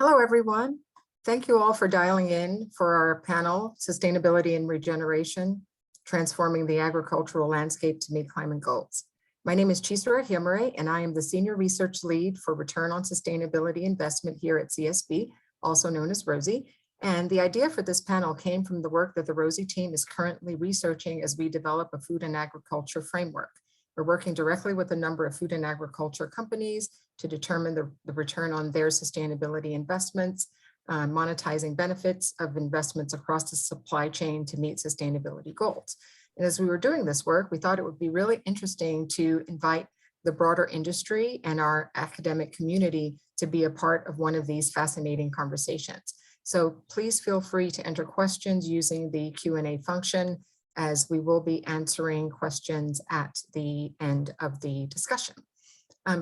Hello, everyone. Thank you all for dialing in for our panel, Sustainability and Regeneration, Transforming the Agricultural Landscape to Meet Climate Goals. My name is Chisara Himare, and I am the Senior Research Lead for Return on Sustainability Investment here at CSB, also known as ROSI. And the idea for this panel came from the work that the ROSI team is currently researching as we develop a food and agriculture framework. We're working directly with a number of food and agriculture companies to determine the return on their sustainability investments, monetizing benefits of investments across the supply chain to meet sustainability goals. And as we were doing this work, we thought it would be really interesting to invite the broader industry and our academic community to be a part of one of these fascinating conversations. So please feel free to enter questions using the Q&A function, as we will be answering questions at the end of the discussion.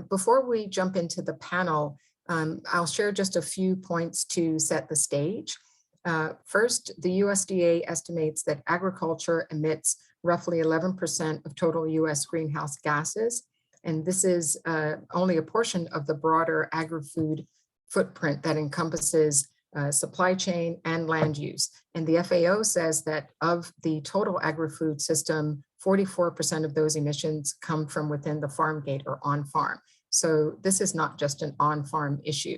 Before we jump into the panel, I'll share just a few points to set the stage. First, the USDA estimates that agriculture emits roughly 11% of total US greenhouse gases, and this is only a portion of the broader agri-food footprint that encompasses supply chain and land use. And the FAO says that of the total agri-food system, 44% of those emissions come from within the farm gate or on farm. So this is not just an on-farm issue.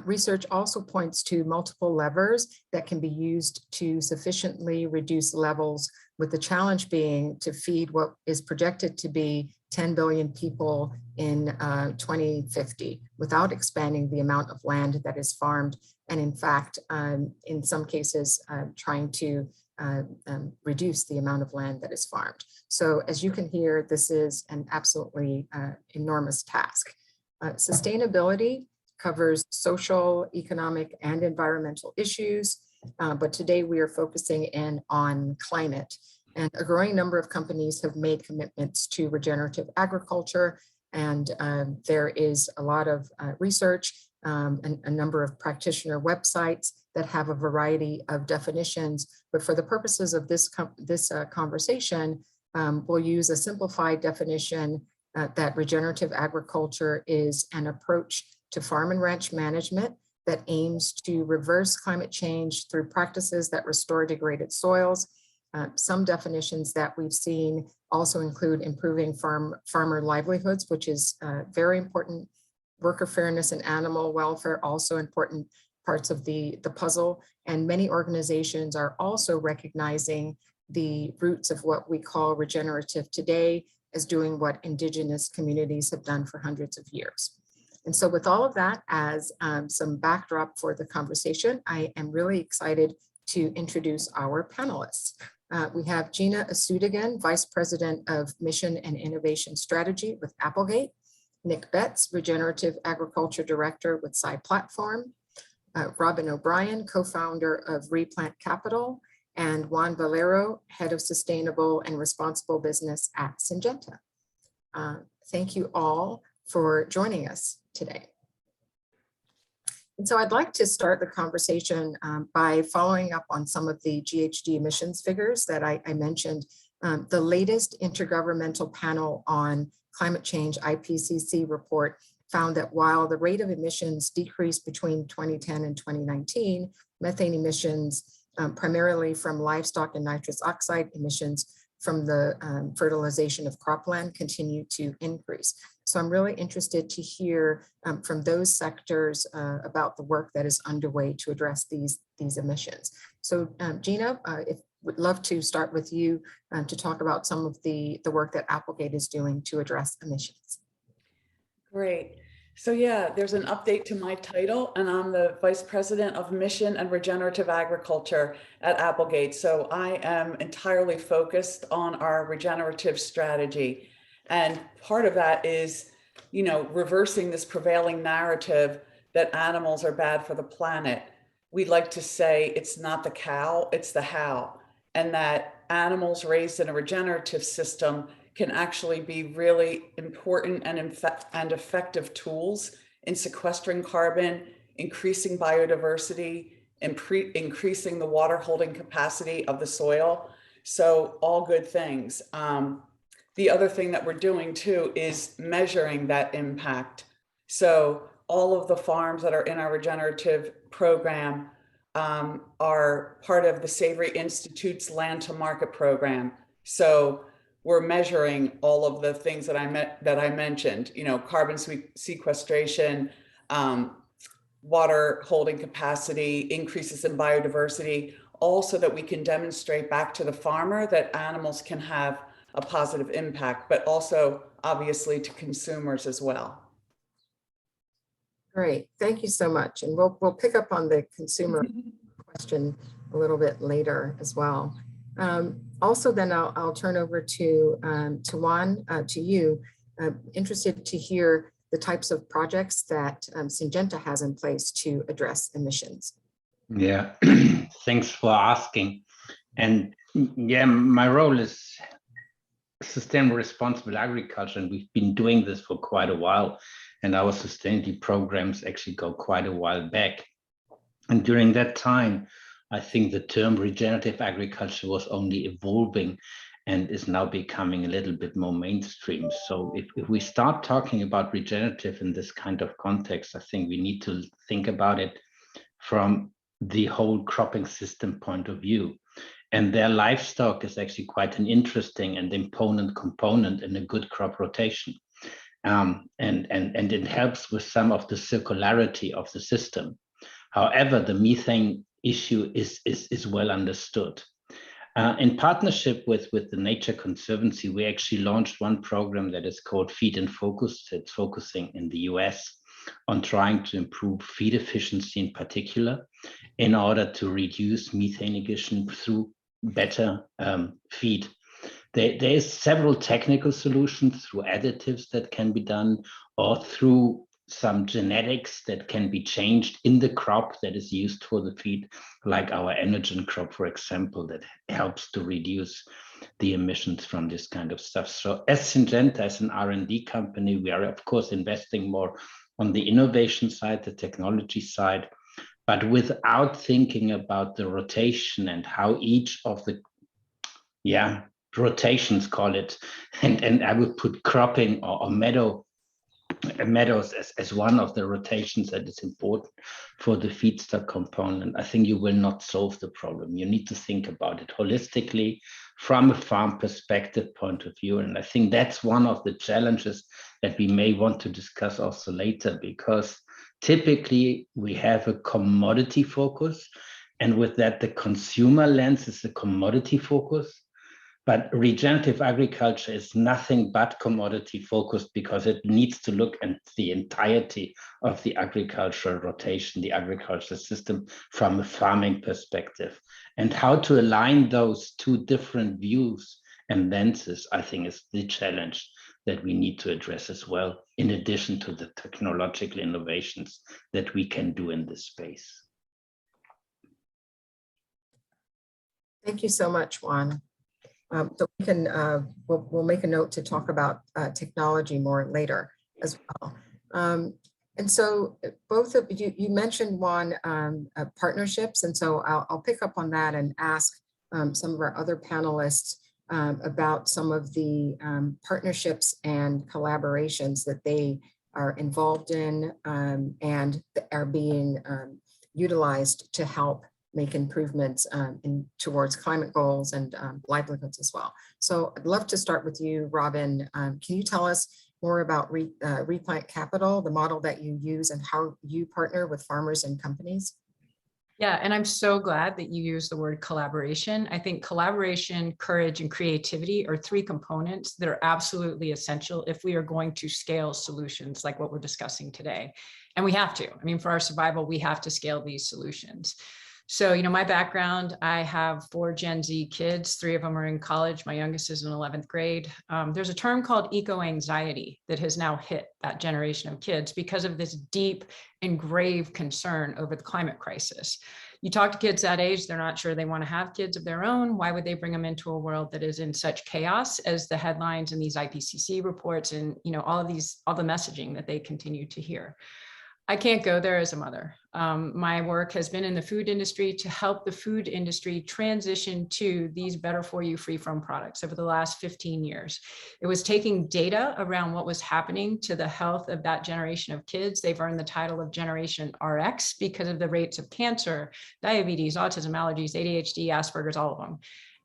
Research also points to multiple levers that can be used to sufficiently reduce levels, with the challenge being to feed what is projected to be 10 billion people in 2050 without expanding the amount of land that is farmed. And in fact, in some cases, trying to reduce the amount of land that is farmed. So as you can hear, this is an absolutely enormous task. Sustainability covers social, economic, and environmental issues, but today we are focusing in on climate. And a growing number of companies have made commitments to regenerative agriculture, and there is a lot of research and a number of practitioner websites that have a variety of definitions. But for the purposes of this conversation, we'll use a simplified definition that regenerative agriculture is an approach to farm and ranch management that aims to reverse climate change through practices that restore degraded soils. Some definitions that we've seen also include improving farmer livelihoods, which is very important. Worker fairness and animal welfare, also important parts of the puzzle. And many organizations are also recognizing the roots of what we call regenerative today as doing what indigenous communities have done for hundreds of years. And so with all of that as some backdrop for the conversation, I am really excited to introduce our panelists. We have Gina Asudigan, Vice President of Mission and Innovation Strategy with Applegate, Nick Betts, Regenerative Agriculture Director with Sci Platform, Robin O'Brien, co-founder of Replanting Capital, and Juan Valero, Head of Sustainable and Responsible Business at Syngenta. Thank you all for joining us today. And so I'd like to start the conversation by following up on some of the GHG emissions figures that I mentioned. The latest Intergovernmental Panel on Climate Change IPCC report found that while the rate of emissions decreased between 2010 and 2019, methane emissions, primarily from livestock and nitrous oxide emissions from the fertilization of cropland, continue to increase. So I'm really interested to hear from those sectors about the work that is underway to address these emissions. So Gina, would love to start with you to talk about some of the work that Applegate is doing to address emissions. Great. So yeah, there's an update to my title, and I'm the Vice President of Mission and Regenerative Agriculture at Applegate. So I am entirely focused on our regenerative strategy. And part of that is, reversing this prevailing narrative that animals are bad for the planet. We like to say it's not the cow, it's the how, and that animals raised in a regenerative system can actually be really important and effective tools in sequestering carbon, increasing biodiversity, increasing the water holding capacity of the soil. So all good things. The other thing that we're doing too is measuring that impact. So all of the farms that are in our regenerative program are part of the Savory Institute's Land to Market program. So we're measuring all of the things that I mentioned, you know, carbon sequestration, water holding capacity, increases in biodiversity, all so that we can demonstrate back to the farmer that animals can have a positive impact, but also obviously to consumers as well. Great, thank you so much. And we'll pick up on the consumer question a little bit later as well. Also, then I'll turn over to Juan, to you. Interested to hear the types of projects that Syngenta has in place to address emissions. Yeah, thanks for asking. And yeah, my role is sustainable responsible agriculture, and we've been doing this for quite a while. And our sustainability programs actually go quite a while back. And during that time, I think the term regenerative agriculture was only evolving and is now becoming a little bit more mainstream. So if we start talking about regenerative in this kind of context, I think we need to think about it from the whole cropping system point of view. And their livestock is actually quite an interesting and important component in a good crop rotation. And it helps with some of the circularity of the system. However, the methane issue is well understood. In partnership with the Nature Conservancy, we actually launched one program that is called Feed in Focus. It's focusing in the US on trying to improve feed efficiency in particular, in order to reduce methane emission through better feed. There is several technical solutions through additives that can be done, or through some genetics that can be changed in the crop that is used for the feed, like our Energen crop, for example, that helps to reduce the emissions from this kind of stuff. So as Syngenta, as an R&D company, we are of course investing more on the innovation side, the technology side, but without thinking about the rotation and how each of the rotations, call it, and I would put cropping or meadows as one of the rotations that is important for the feedstock component. I think you will not solve the problem. You need to think about it holistically from a farm perspective point of view. And I think that's one of the challenges that we may want to discuss also later, because typically we have a commodity focus, and with that the consumer lens is a commodity focus. But regenerative agriculture is nothing but commodity focused, because it needs to look at the entirety of the agricultural rotation, the agricultural system from a farming perspective. And how to align those two different views and lenses, I think, is the challenge that we need to address as well, in addition to the technological innovations that we can do in this space. Thank you so much, Juan. So we can, we'll make a note to talk about technology more later as well. And so both of you mentioned, Juan, partnerships. And so I'll pick up on that and ask some of our other panelists about some of the partnerships and collaborations that they are involved in and are being utilized to help make improvements towards climate goals and livelihoods as well. So I'd love to start with you, Robin. Can you tell us more about Replant Capital, the model that you use, and how you partner with farmers and companies? Yeah, and I'm so glad that you use the word collaboration. I think collaboration, courage, and creativity are three components that are absolutely essential if we are going to scale solutions like what we're discussing today. And we have to. I mean, for our survival, we have to scale these solutions. So, you know, my background, I have 4 Gen Z kids, 3 of them are in college. My youngest is in 11th grade. There's a term called eco-anxiety that has now hit that generation of kids because of this deep and grave concern over the climate crisis. You talk to kids that age, they're not sure they want to have kids of their own. Why would they bring them into a world that is in such chaos as the headlines in these IPCC reports and, you know, all the messaging that they continue to hear? I can't go there as a mother. My work has been in the food industry to help the food industry transition to these better for you free from products over the last 15 years. It was taking data around what was happening to the health of that generation of kids. They've earned the title of Generation RX because of the rates of cancer, diabetes, autism, allergies, ADHD, Asperger's, all of them.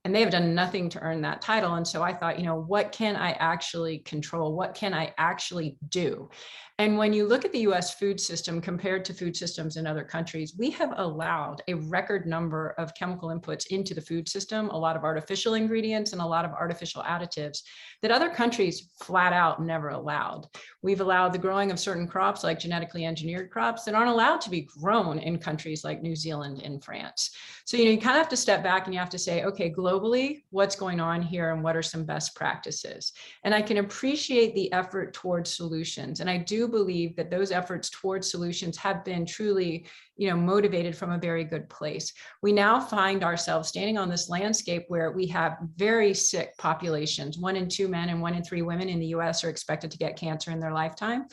And they have done nothing to earn that title. And so I thought, what can I actually control? What can I actually do? And when you look at the US food system compared to food systems in other countries, we have allowed a record number of chemical inputs into the food system, a lot of artificial ingredients and a lot of artificial additives that other countries flat out never allowed. We've allowed the growing of certain crops like genetically engineered crops that aren't allowed to be grown in countries like New Zealand and France. So, you kind of have to step back and you have to say, okay, globally, what's going on here and what are some best practices? And I can appreciate the effort towards solutions. And I do believe that those efforts towards solutions have been truly, motivated from a very good place. We now find ourselves standing on this landscape where we have very sick populations. 1 in 2 men and 1 in 3 women in the US are expected to get cancer in their lifetime.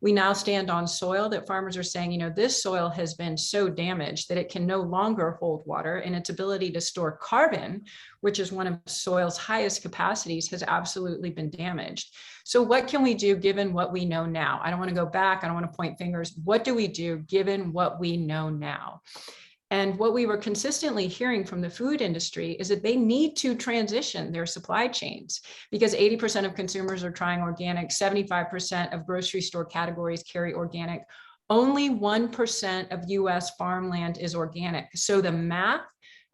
We now stand on soil that farmers are saying, this soil has been so damaged that it can no longer hold water, and its ability to store carbon, which is one of soil's highest capacities, has absolutely been damaged. So what can we do given what we know now? I don't want to go back. I don't want to point fingers. What do we do given what we know now? And what we were consistently hearing from the food industry is that they need to transition their supply chains because 80% of consumers are trying organic, 75% of grocery store categories carry organic. Only 1% of US farmland is organic. So the math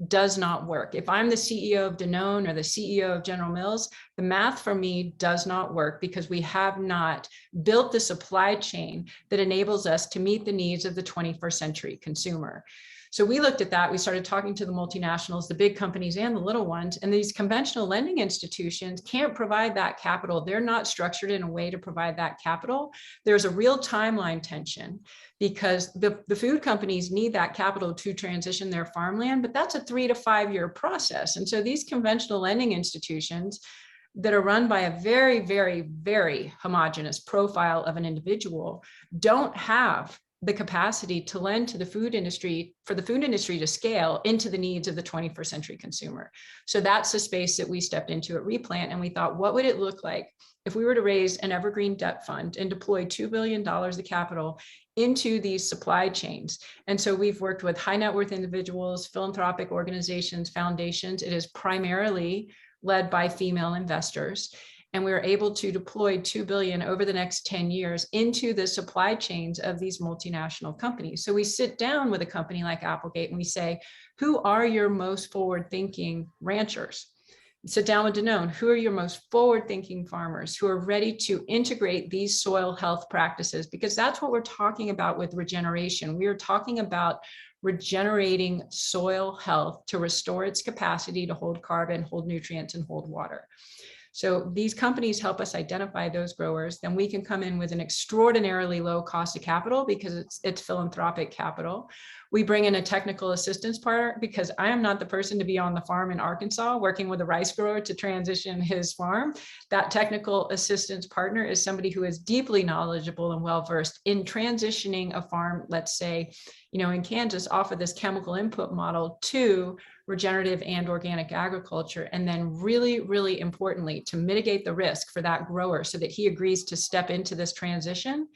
does not work. If I'm the CEO of Danone or the CEO of General Mills, the math for me does not work because we have not built the supply chain that enables us to meet the needs of the 21st century consumer. So we looked at that. We started talking to the multinationals, the big companies and the little ones, and these conventional lending institutions can't provide that capital. They're not structured in a way to provide that capital. There's a real timeline tension because the food companies need that capital to transition their farmland, but that's a 3 to 5 year process. And so these conventional lending institutions that are run by a very, very, very homogeneous profile of an individual don't have the capacity to lend to the food industry for the food industry to scale into the needs of the 21st century consumer. So that's the space that we stepped into at Replant. And we thought, what would it look like if we were to raise an evergreen debt fund and deploy $2 billion of capital into these supply chains? And so we've worked with high net worth individuals, philanthropic organizations, foundations. It is primarily led by female investors. And we were able to deploy $2 billion over the next 10 years into the supply chains of these multinational companies. So we sit down with a company like Applegate and we say, who are your most forward-thinking ranchers? Sit down with Danone. Who are your most forward-thinking farmers who are ready to integrate these soil health practices? Because that's what we're talking about with regeneration. We are talking about regenerating soil health to restore its capacity to hold carbon, hold nutrients, and hold water. So these companies help us identify those growers. Then we can come in with an extraordinarily low cost of capital because it's philanthropic capital. We bring in a technical assistance partner because I am not the person to be on the farm in Arkansas working with a rice grower to transition his farm. That technical assistance partner is somebody who is deeply knowledgeable and well-versed in transitioning a farm, let's say, in Kansas, off of this chemical input model to regenerative and organic agriculture. And then really, really importantly, to mitigate the risk for that grower so that he agrees to step into this transition,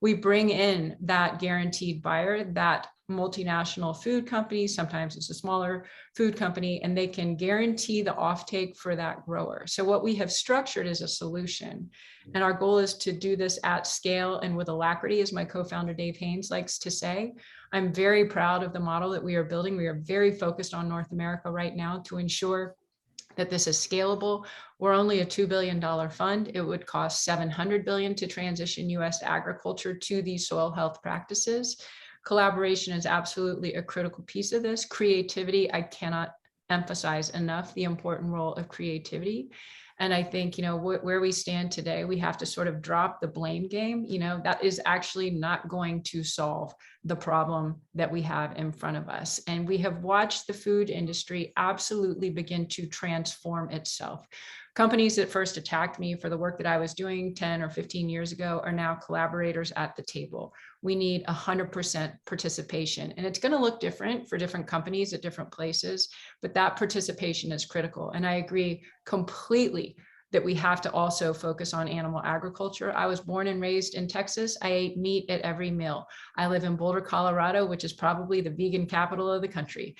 we bring in that guaranteed buyer, that multinational food company, sometimes it's a smaller food company, and they can guarantee the offtake for that grower. So what we have structured is a solution. And our goal is to do this at scale and with alacrity, as my co-founder Dave Haynes likes to say. I'm very proud of the model that we are building. We are very focused on North America right now to ensure that this is scalable. We're only a $2 billion fund. It would cost $700 billion to transition US agriculture to these soil health practices. Collaboration is absolutely a critical piece of this. Creativity, I cannot emphasize enough the important role of creativity. And I think, where we stand today, we have to sort of drop the blame game. That is actually not going to solve the problem that we have in front of us. And we have watched the food industry absolutely begin to transform itself. Companies that first attacked me for the work that I was doing 10 or 15 years ago are now collaborators at the table. We need 100% participation, and it's going to look different for different companies at different places, but that participation is critical. And I agree completely that we have to also focus on animal agriculture. I was born and raised in Texas. I ate meat at every meal. I live in Boulder, Colorado, which is probably the vegan capital of the country.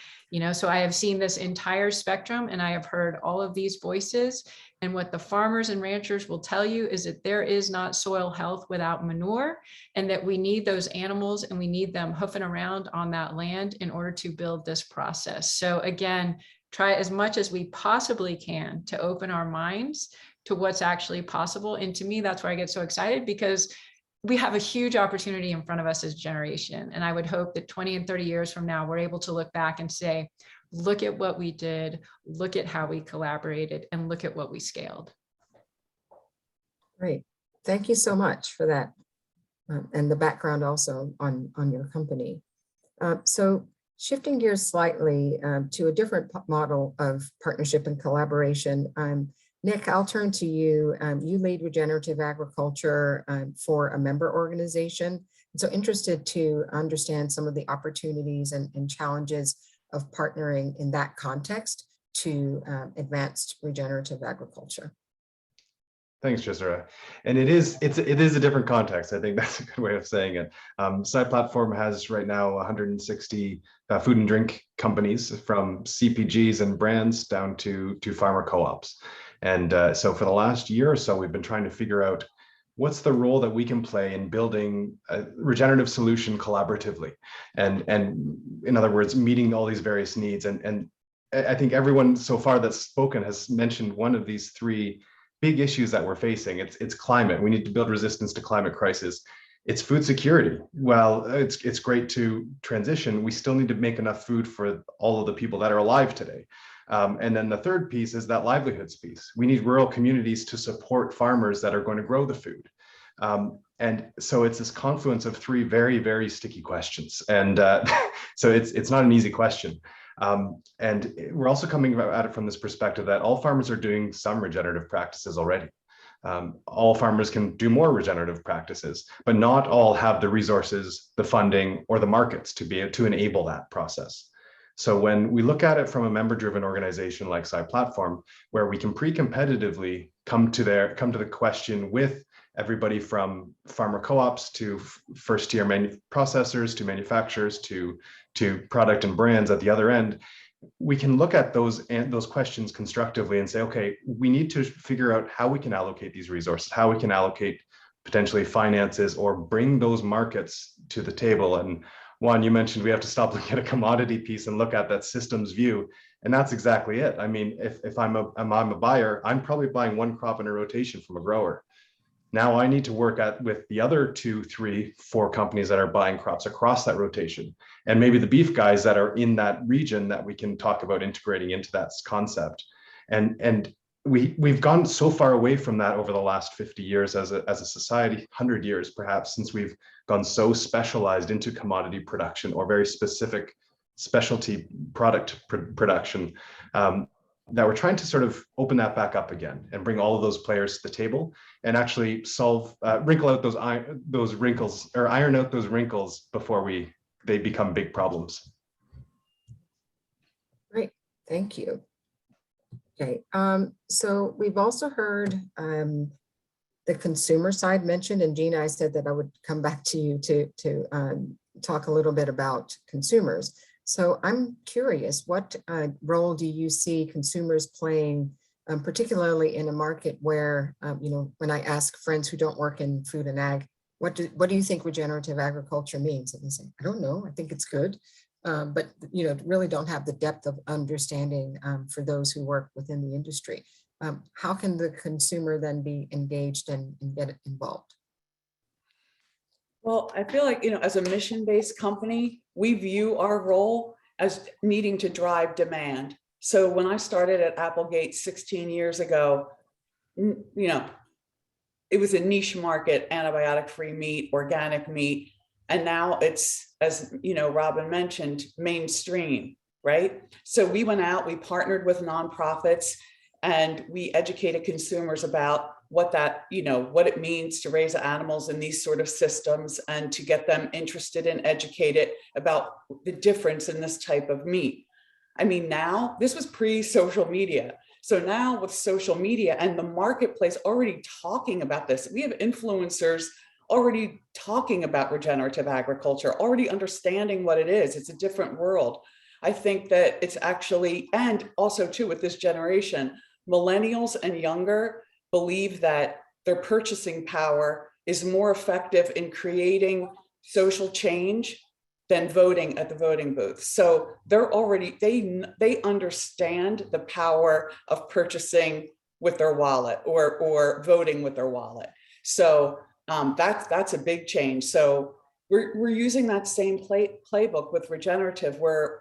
So I have seen this entire spectrum, and I have heard all of these voices. And what the farmers and ranchers will tell you is that there is not soil health without manure, and that we need those animals and we need them hoofing around on that land in order to build this process. So again, try as much as we possibly can to open our minds to what's actually possible. And to me, that's why I get so excited, because we have a huge opportunity in front of us as a generation. And I would hope that 20 and 30 years from now, we're able to look back and say, look at what we did, look at how we collaborated, and look at what we scaled. Great. Thank you so much for that. And the background also on your company. So shifting gears slightly to a different model of partnership and collaboration, Nick, I'll turn to you. You lead regenerative agriculture for a member organization. So interested to understand some of the opportunities and challenges of partnering in that context to advance regenerative agriculture. Thanks, Chisra. And it is a different context. I think that's a good way of saying it. SciPlatform has right now 160 food and drink companies, from CPGs and brands down to farmer co-ops. And so for the last year or so, we've been trying to figure out what's the role that we can play in building a regenerative solution collaboratively, and in other words, meeting all these various needs. And I think everyone so far that's spoken has mentioned one of these three big issues that we're facing. It's climate. We need to build resistance to climate crisis. It's food security. Well, it's great to transition. We still need to make enough food for all of the people that are alive today. And then the third piece is that livelihoods piece. We need rural communities to support farmers that are going to grow the food. And so it's this confluence of three very, very sticky questions. And so it's not an easy question. And we're also coming at it from this perspective that all farmers are doing some regenerative practices already. All farmers can do more regenerative practices, but not all have the resources, the funding, or the markets to be able to enable that process. So when we look at it from a member-driven organization like SciPlatform, where we can pre-competitively come to the question with everybody from farmer co-ops to first-tier processors to manufacturers to product and brands at the other end, we can look at those questions constructively and say, okay, we need to figure out how we can allocate these resources, how we can allocate potentially finances, or bring those markets to the table. And Juan, you mentioned we have to stop looking at a commodity piece and look at that systems view. And that's exactly it. I mean, if I'm a buyer, I'm probably buying one crop in a rotation from a grower. Now I need to work with the other 2, 3, 4 companies that are buying crops across that rotation. And maybe the beef guys that are in that region that we can talk about integrating into that concept. And we've gone so far away from that over the last 50 years as a society, 100 years perhaps, since we've gone so specialized into commodity production or very specific specialty product production, that we're trying to sort of open that back up again and bring all of those players to the table and actually wrinkle out those wrinkles, or iron out those wrinkles before they become big problems. Great, thank you. Okay, so we've also heard the consumer side mentioned, and Gina, I said that I would come back to you to talk a little bit about consumers. So I'm curious, what role do you see consumers playing, particularly in a market where, when I ask friends who don't work in food and ag, what do you think regenerative agriculture means? And they say, I don't know, I think it's good. But really don't have the depth of understanding for those who work within the industry. How can the consumer then be engaged and get involved? Well, I feel like, as a mission-based company, we view our role as needing to drive demand. So when I started at Applegate 16 years ago, it was a niche market, antibiotic-free meat, organic meat. And now it's, as Robin mentioned, mainstream, right? So we went out, we partnered with nonprofits, and we educated consumers about what that, what it means to raise animals in these sort of systems, and to get them interested and educated about the difference in this type of meat. I mean, now, this was pre-social media. So now with social media and the marketplace already talking about this, we have influencers already talking about regenerative agriculture, already understanding what it is. It's a different world. I think that it's actually, and also too with this generation, millennials and younger believe that their purchasing power is more effective in creating social change than voting at the voting booth. So they're already, they understand the power of purchasing with their wallet, or voting with their wallet. So that's a big change. So we're using that same playbook with regenerative. We're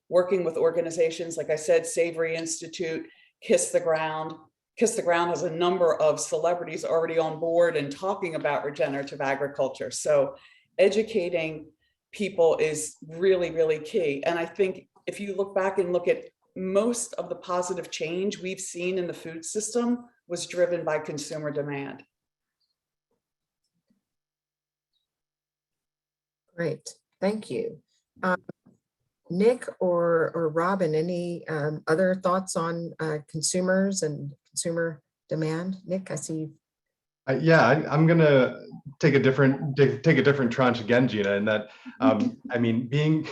working with organizations, like I said, Savory Institute, Kiss the Ground. Kiss the Ground has a number of celebrities already on board and talking about regenerative agriculture. So educating people is really, really key. And I think if you look back and look at most of the positive change we've seen in the food system was driven by consumer demand. Great, thank you. Nick or Robin, any other thoughts on consumers and consumer demand? Nick, I see. Yeah, I'm gonna take a different tranche again, Gina, in that I mean, being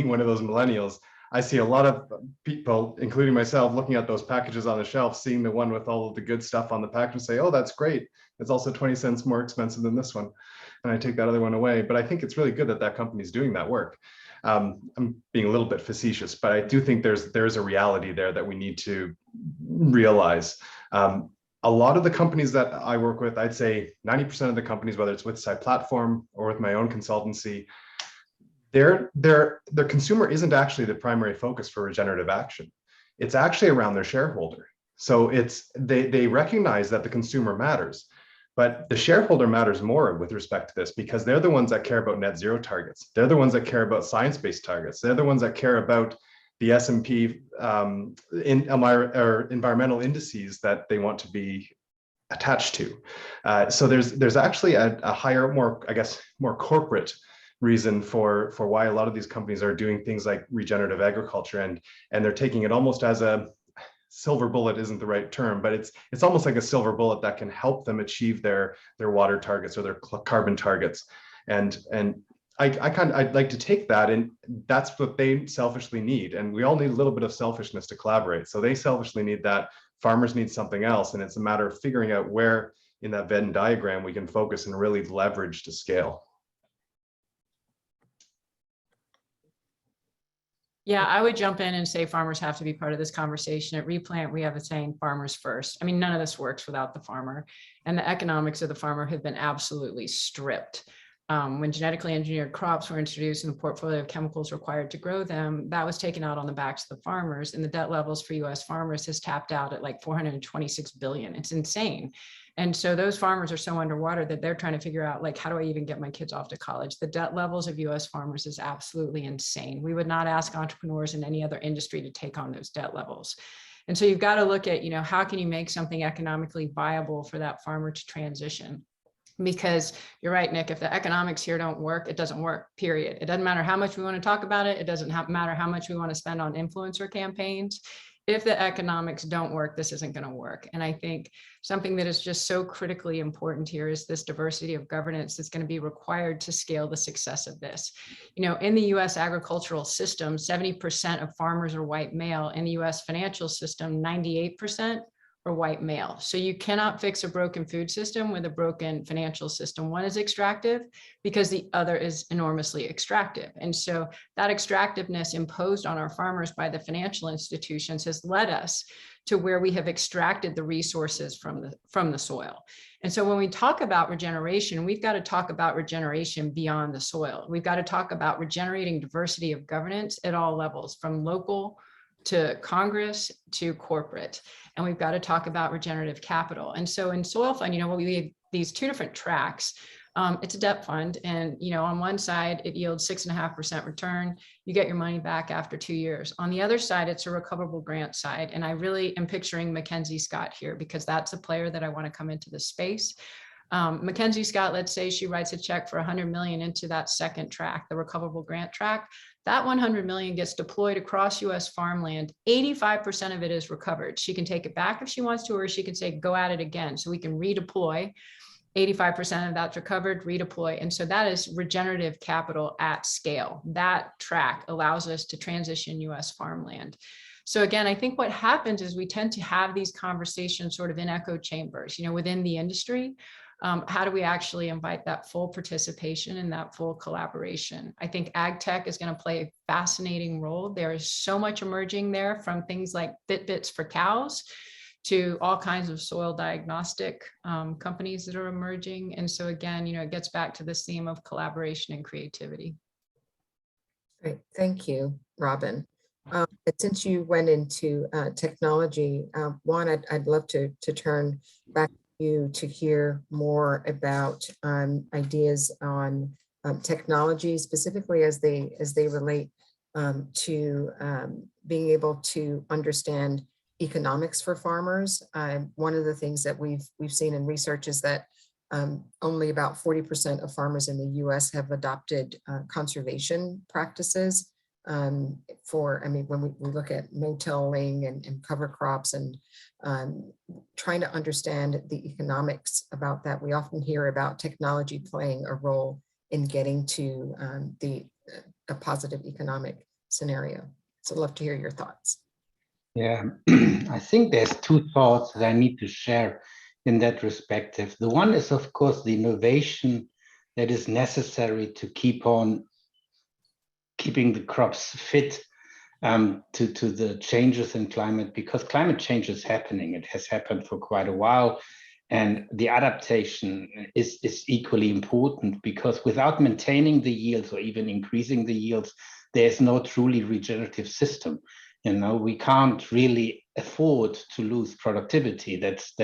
one of those millennials, I see a lot of people, including myself, looking at those packages on the shelf, seeing the one with all of the good stuff on the package and say, oh, that's great. It's also 20 cents more expensive than this one. And I take that other one away. But I think it's really good that that company's doing that work. I'm being a little bit facetious, but I do think there's a reality there that we need to realize. A lot of the companies that I work with, I'd say 90% of the companies, whether it's with SciPlatform or with my own consultancy, their consumer isn't actually the primary focus for regenerative action. It's actually around their shareholder. So they recognize that the consumer matters, but the shareholder matters more with respect to this, because they're the ones that care about net zero targets. They're the ones that care about science-based targets. They're the ones that care about the S&P environmental indices that they want to be attached to. So there's actually a higher, more corporate reason for why a lot of these companies are doing things like regenerative agriculture, and they're taking it almost as a silver bullet. Isn't the right term, but it's almost like a silver bullet that can help them achieve their water targets or their carbon targets. And I'd like to take that, and that's what they selfishly need. And we all need a little bit of selfishness to collaborate. So they selfishly need that, farmers need something else. And it's a matter of figuring out where in that Venn diagram we can focus and really leverage to scale. Yeah, I would jump in and say farmers have to be part of this conversation. At Replant, we have a saying, farmers first. I mean, none of this works without the farmer, and the economics of the farmer have been absolutely stripped. When genetically engineered crops were introduced and the portfolio of chemicals required to grow them, that was taken out on the backs of the farmers, and the debt levels for US farmers has tapped out at like 426 billion. It's insane. And so those farmers are so underwater that they're trying to figure out, like, how do I even get my kids off to college? The debt levels of US farmers is absolutely insane. We would not ask entrepreneurs in any other industry to take on those debt levels. And so you've got to look at, how can you make something economically viable for that farmer to transition? Because you're right, Nick, if the economics here don't work, it doesn't work, period. It doesn't matter how much we want to talk about it. It doesn't matter how much we want to spend on influencer campaigns. If the economics don't work, this isn't going to work. And I think something that is just so critically important here is this diversity of governance that's going to be required to scale the success of this. In the US agricultural system, 70% of farmers are white male. In the US financial system, 98% or white male. So you cannot fix a broken food system with a broken financial system. One is extractive because the other is enormously extractive. And so that extractiveness imposed on our farmers by the financial institutions has led us to where we have extracted the resources from the soil. And so when we talk about regeneration, we've got to talk about regeneration beyond the soil. We've got to talk about regenerating diversity of governance at all levels, from local to Congress to corporate. And we've got to talk about regenerative capital. And so in Soil Fund, we have these two different tracks. It's a debt fund. And, on one side, it yields 6.5% return. You get your money back after 2 years. On the other side, it's a recoverable grant side. And I really am picturing Mackenzie Scott here because that's a player that I want to come into the space. Mackenzie Scott, let's say she writes a check for 100 million into that second track, the recoverable grant track. That 100 million gets deployed across US farmland. 85% of it is recovered. She can take it back if she wants to, or she can say, go at it again. So we can redeploy. 85% of that's recovered, redeploy. And so that is regenerative capital at scale. That track allows us to transition US farmland. So again, I think what happens is we tend to have these conversations sort of in echo chambers, within the industry. How do we actually invite that full participation and that full collaboration? I think ag tech is going to play a fascinating role. There is so much emerging there, from things like Fitbits for cows to all kinds of soil diagnostic companies that are emerging. And so again, it gets back to this theme of collaboration and creativity. Great, thank you, Robin. Since you went into technology, Juan, I'd love to turn back you to hear more about ideas on technology, specifically as they relate to being able to understand economics for farmers. One of the things that we've seen in research is that only about 40% of farmers in the US have adopted conservation practices. When we look at no-tilling and cover crops and trying to understand the economics about that, we often hear about technology playing a role in getting to a positive economic scenario. So I'd love to hear your thoughts. Yeah, I think there's two thoughts that I need to share in that perspective. The one is, of course, the innovation that is necessary to keep on keeping the crops fit to the changes in climate, because climate change is happening. It has happened for quite a while. And the adaptation is equally important, because without maintaining the yields or even increasing the yields, there's no truly regenerative system. We can't really afford to lose productivity. That's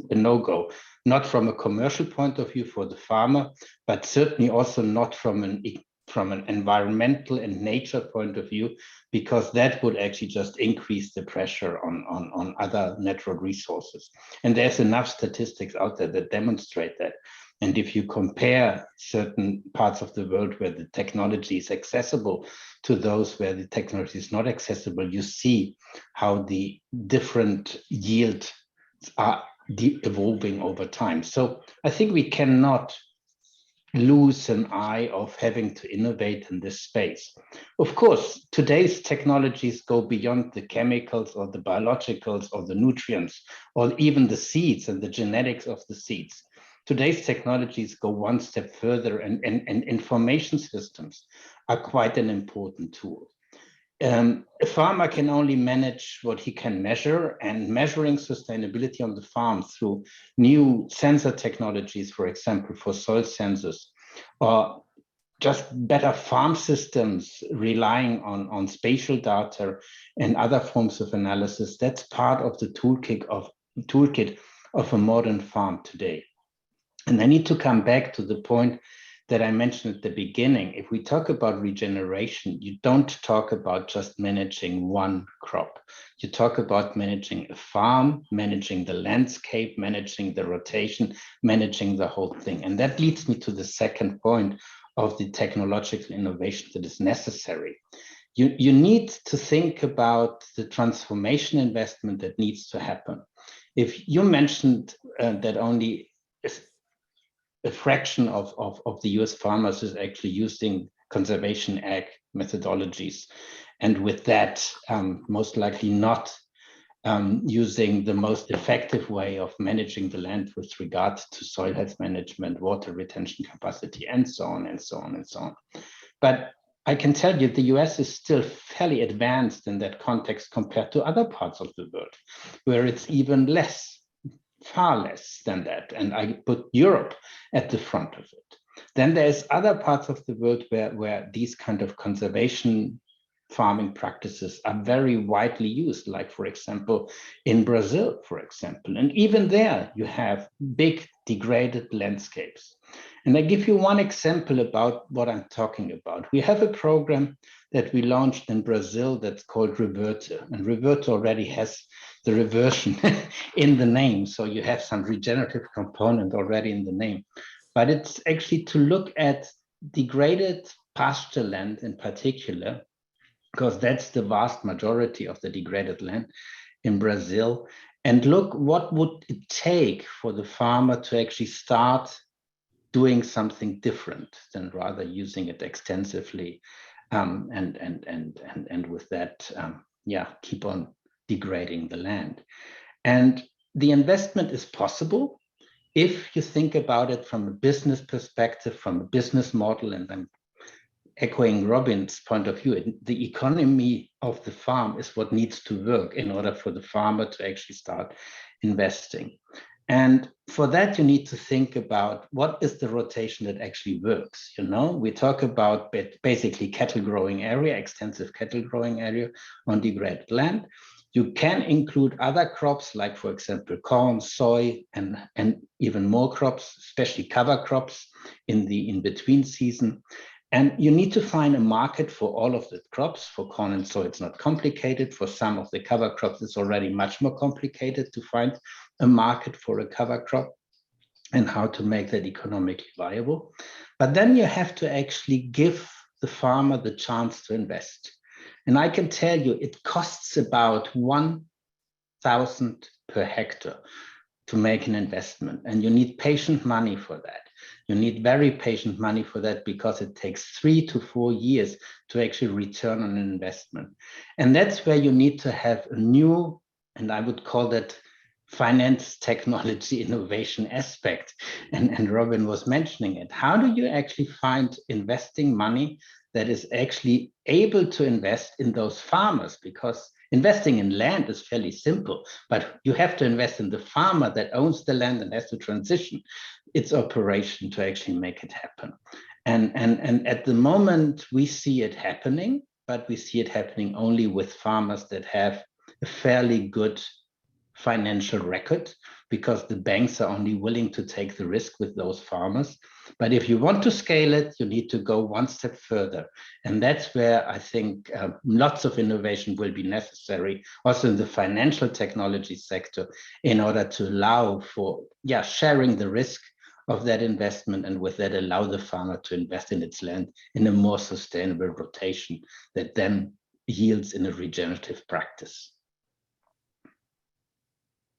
a no-go, not from a commercial point of view for the farmer, but certainly also not from an environmental and nature point of view, because that would actually just increase the pressure on other natural resources. And there's enough statistics out there that demonstrate that. And if you compare certain parts of the world where the technology is accessible to those where the technology is not accessible, you see how the different yields are evolving over time. So I think we cannot lose an eye of having to innovate in this space. Of course, today's technologies go beyond the chemicals or the biologicals or the nutrients or even the seeds and the genetics of the seeds. Today's technologies go one step further, and information systems are quite an important tool. A farmer can only manage what he can measure, and measuring sustainability on the farm through new sensor technologies, for example, for soil sensors, or just better farm systems relying on spatial data and other forms of analysis, that's part of the toolkit of a modern farm today. And I need to come back to the point that I mentioned at the beginning. If we talk about regeneration, you don't talk about just managing one crop. You talk about managing a farm, managing the landscape, managing the rotation, managing the whole thing. And that leads me to the second point of the technological innovation that is necessary. You need to think about the transformation investment that needs to happen. If you mentioned that only a fraction of the US farmers is actually using conservation ag methodologies, and with that, most likely not using the most effective way of managing the land with regard to soil health management, water retention capacity, and so on and so on and so on. But I can tell you the US is still fairly advanced in that context compared to other parts of the world, where it's even less. Far less than that, and I put Europe at the front of it. Then there's other parts of the world where these kind of conservation farming practices are very widely used, like, for example, in Brazil, for example. And even there, you have big degraded landscapes. And I give you one example about what I'm talking about. We have a program that we launched in Brazil that's called Reverte, and Reverte already has the reversion in the name. So you have some regenerative component already in the name, but it's actually to look at degraded pasture land in particular, because that's the vast majority of the degraded land in Brazil. And look, what would it take for the farmer to actually start doing something different than rather using it extensively, and with that, keep on degrading the land. And the investment is possible if you think about it from a business perspective, from a business model. And I'm echoing Robin's point of view, the economy of the farm is what needs to work in order for the farmer to actually start investing. And for that, you need to think about what is the rotation that actually works. You know, we talk about basically cattle growing area, extensive cattle growing area on degraded land. You can include other crops, like, for example, corn, soy, and even more crops, especially cover crops in the in-between season. And you need to find a market for all of the crops. For corn and soy, it's not complicated. For some of the cover crops, it's already much more complicated to find a market for a cover crop and how to make that economically viable. But then you have to actually give the farmer the chance to invest. And I can tell you, it costs about 1,000 per hectare to make an investment. And you need patient money for that. You need very patient money for that, because it takes 3 to 4 years to actually return on an investment. And that's where you need to have a new, and I would call that finance technology innovation aspect. And Robin was mentioning it. How do you actually find investing money that is actually able to invest in those farmers? Because investing in land is fairly simple, but you have to invest in the farmer that owns the land and has to transition its operation to actually make it happen. And at the moment, we see it happening, but we see it happening only with farmers that have a fairly good financial record, because the banks are only willing to take the risk with those farmers. But if you want to scale it, you need to go one step further. And that's where I think lots of innovation will be necessary, also in the financial technology sector, in order to allow for sharing the risk of that investment, and with that allow the farmer to invest in its land in a more sustainable rotation that then yields in a regenerative practice.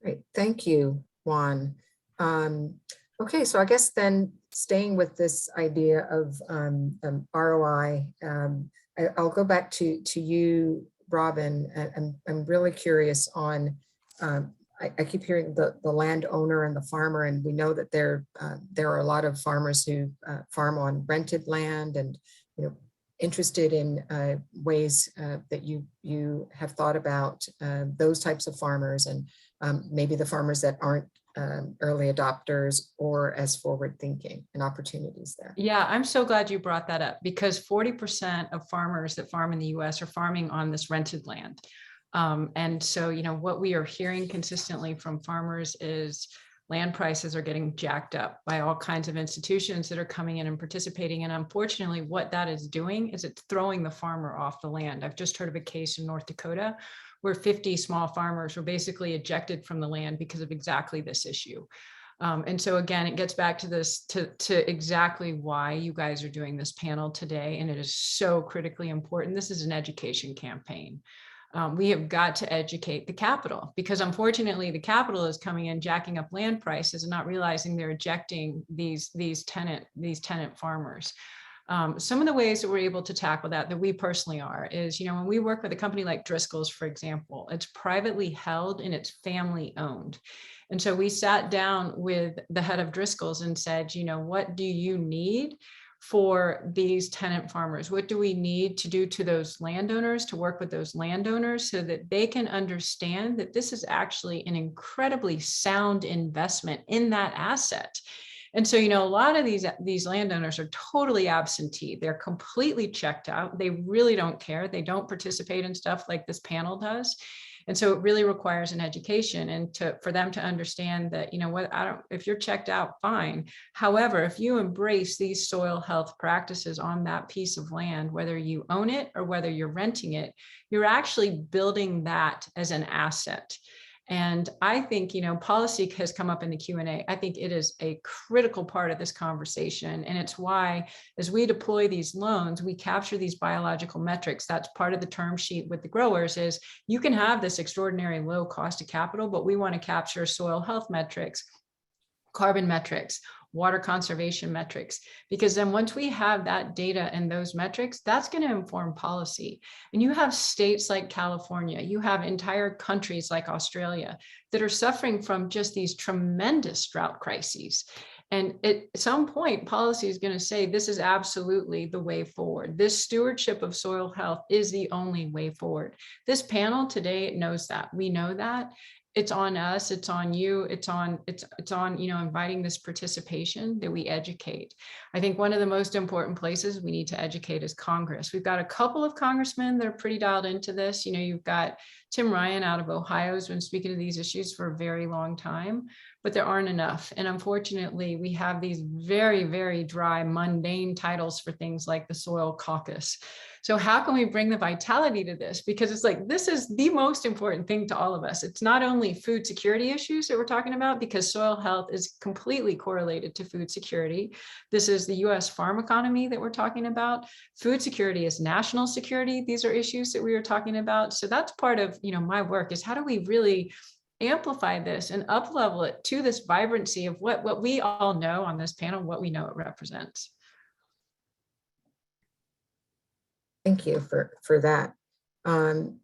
Great, thank you, Juan. Okay, so I guess then staying with this idea of ROI, I'll go back to you, Robin. I'm really curious on, I keep hearing the landowner and the farmer, and we know that there are a lot of farmers who farm on rented land, and interested in ways that you have thought about those types of farmers, and maybe the farmers that aren't early adopters or as forward thinking, and opportunities there. Yeah, I'm so glad you brought that up, because 40% of farmers that farm in the US are farming on this rented land. And so, what we are hearing consistently from farmers is land prices are getting jacked up by all kinds of institutions that are coming in and participating. And unfortunately, what that is doing is it's throwing the farmer off the land. I've just heard of a case in North Dakota where 50 small farmers were basically ejected from the land because of exactly this issue. And so again, it gets back to this, to exactly why you guys are doing this panel today. And it is so critically important. This is an education campaign. We have got to educate the capital, because unfortunately the capital is coming in, jacking up land prices, and not realizing they're ejecting these tenant farmers. Some of the ways that we're able to tackle that we personally are is, when we work with a company like Driscoll's, for example, it's privately held and it's family owned. And so we sat down with the head of Driscoll's and said, what do you need for these tenant farmers? What do we need to do to those landowners, to work with those landowners so that they can understand that this is actually an incredibly sound investment in that asset? And so, a lot of these landowners are totally absentee. They're completely checked out. They really don't care. They don't participate in stuff like this panel does. And so it really requires an education and for them to understand that, you know what, if you're checked out, fine. However, if you embrace these soil health practices on that piece of land, whether you own it or whether you're renting it, you're actually building that as an asset. And I think, you know, policy has come up in the Q&A. I think it is a critical part of this conversation. And it's why, as we deploy these loans, we capture these biological metrics. That's part of the term sheet with the growers is you can have this extraordinary low cost of capital, but we want to capture soil health metrics, carbon metrics, water conservation metrics, because then once we have that data and those metrics, that's going to inform policy. And you have states like California, you have entire countries like Australia that are suffering from just these tremendous drought crises. And at some point, policy is going to say, this is absolutely the way forward. This stewardship of soil health is the only way forward. This panel today knows that. We know that. It's on us, it's on you, it's on, you know, inviting this participation that we educate. I think one of the most important places we need to educate is Congress. We've got a couple of congressmen that are pretty dialed into this. You know, you've got Tim Ryan out of Ohio who's been speaking to these issues for a very long time, but there aren't enough. And unfortunately, we have these very, very dry, mundane titles for things like the Soil Caucus. So how can we bring the vitality to this? Because it's like, this is the most important thing to all of us. It's not only food security issues that we're talking about, because soil health is completely correlated to food security. This is the US farm economy that we're talking about. Food security is national security. These are issues that we were talking about. So that's part of, you know, my work is how do we really amplify this and up-level it to this vibrancy of what we all know on this panel, what we know it represents. Thank you for that. And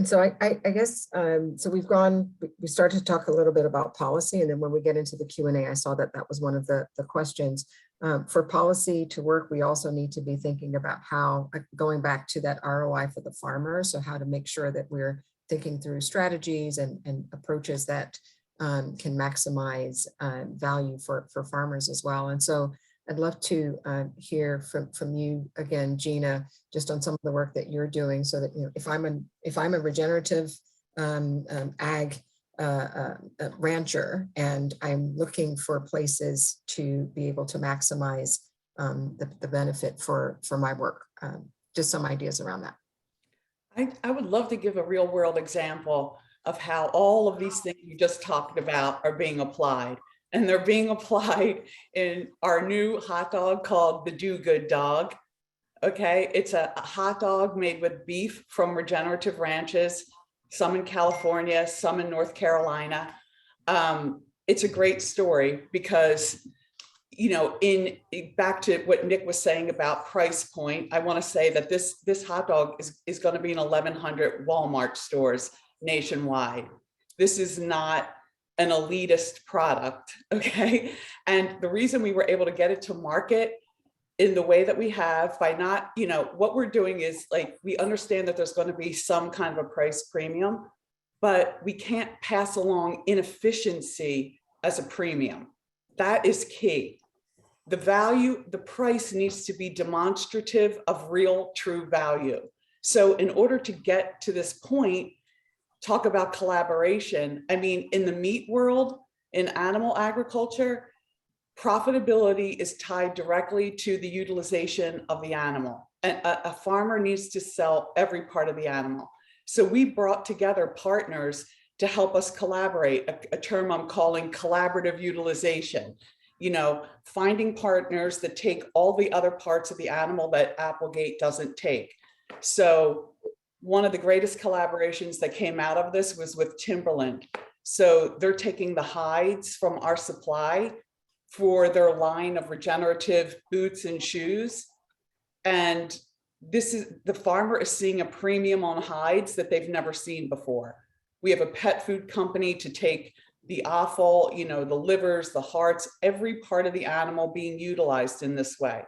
so I guess, so we started to talk a little bit about policy, and then when we get into the Q&A, I saw that that was one of the questions. For policy to work, we also need to be thinking about how, going back to that ROI for the farmer, so how to make sure that we're thinking through strategies and approaches that can maximize value for farmers as well. And so I'd love to hear from you again, Gina, just on some of the work that you're doing, so that, you know, if I'm a regenerative ag rancher and I'm looking for places to be able to maximize the benefit for my work, just some ideas around that. I would love to give a real world example of how all of these things you just talked about are being applied. And they're being applied in our new hot dog called the Do Good Dog. Okay, it's a hot dog made with beef from regenerative ranches, some in California, some in North Carolina. It's a great story because, you know, back to what Nick was saying about price point, I want to say that this hot dog is going to be in 1,100 Walmart stores nationwide. This is not an elitist product, okay? And the reason we were able to get it to market in the way that we have by not, you know, what we're doing is like, we understand that there's going to be some kind of a price premium, but we can't pass along inefficiency as a premium. That is key. The value, the price needs to be demonstrative of real, true value. So in order to get to this point, talk about collaboration. I mean, in the meat world, in animal agriculture, profitability is tied directly to the utilization of the animal. And a farmer needs to sell every part of the animal. So we brought together partners to help us collaborate, a term I'm calling collaborative utilization. You know, finding partners that take all the other parts of the animal that Applegate doesn't take. So one of the greatest collaborations that came out of this was with Timberland. So they're taking the hides from our supply for their line of regenerative boots and shoes. And this is, the farmer is seeing a premium on hides that they've never seen before. We have a pet food company to take the offal, you know, the livers, the hearts, every part of the animal being utilized in this way.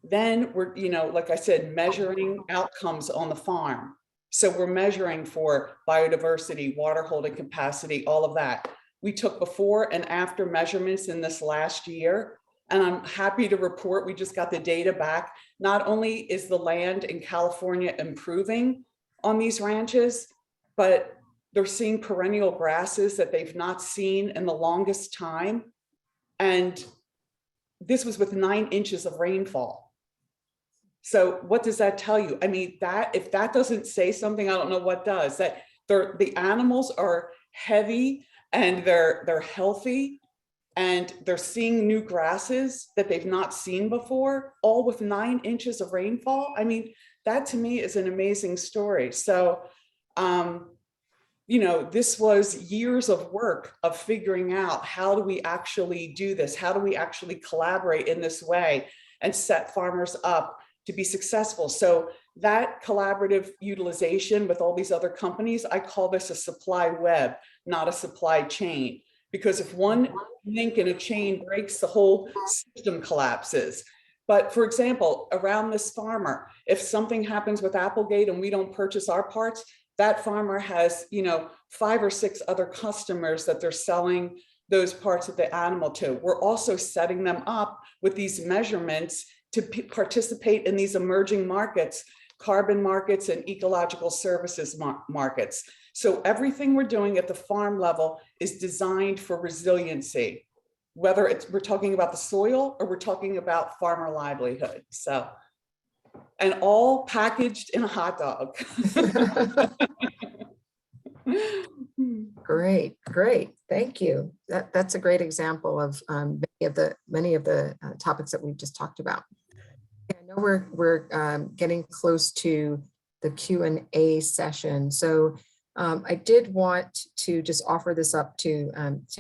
Then we're, you know, like I said, measuring outcomes on the farm. So we're measuring for biodiversity, water holding capacity, all of that. We took before and after measurements in this last year, and I'm happy to report we just got the data back. Not only is the land in California improving on these ranches, but they're seeing perennial grasses that they've not seen in the longest time. And this was with 9 inches of rainfall. So what does that tell you? I mean, that if that doesn't say something, I don't know what does. That the animals are heavy and they're healthy, and they're seeing new grasses that they've not seen before, all with 9 inches of rainfall. I mean, that to me is an amazing story. So, you know, this was years of work of figuring out, how do we actually do this? How do we actually collaborate in this way and set farmers up to be successful? So that collaborative utilization with all these other companies, I call this a supply web, not a supply chain. Because if one link in a chain breaks, the whole system collapses. But for example, around this farmer, if something happens with Applegate and we don't purchase our parts, that farmer has, you know, 5 or 6 other customers that they're selling those parts of the animal to. We're also setting them up with these measurements to participate in these emerging markets, carbon markets and ecological services markets. So everything we're doing at the farm level is designed for resiliency, whether we're talking about the soil or we're talking about farmer livelihood. So, and all packaged in a hot dog. Great, great. Thank you. That's a great example of many of the topics that we've just talked about. I know we're getting close to the Q&A session. So I did want to just offer this up to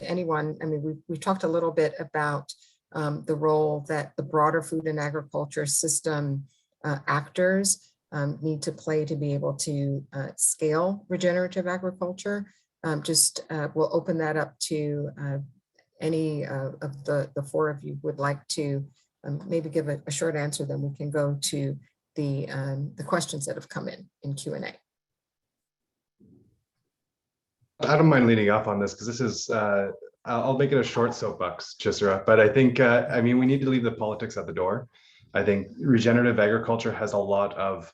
anyone. I mean, we've talked a little bit about the role that the broader food and agriculture system actors need to play to be able to scale regenerative agriculture. We'll open that up to any of the 4 of you would like to maybe give a short answer, then we can go to the questions that have come in Q&A. I don't mind leading off on this because this is, I'll make it a short soapbox, Chisra, but I think, I mean, we need to leave the politics at the door. I think regenerative agriculture has a lot of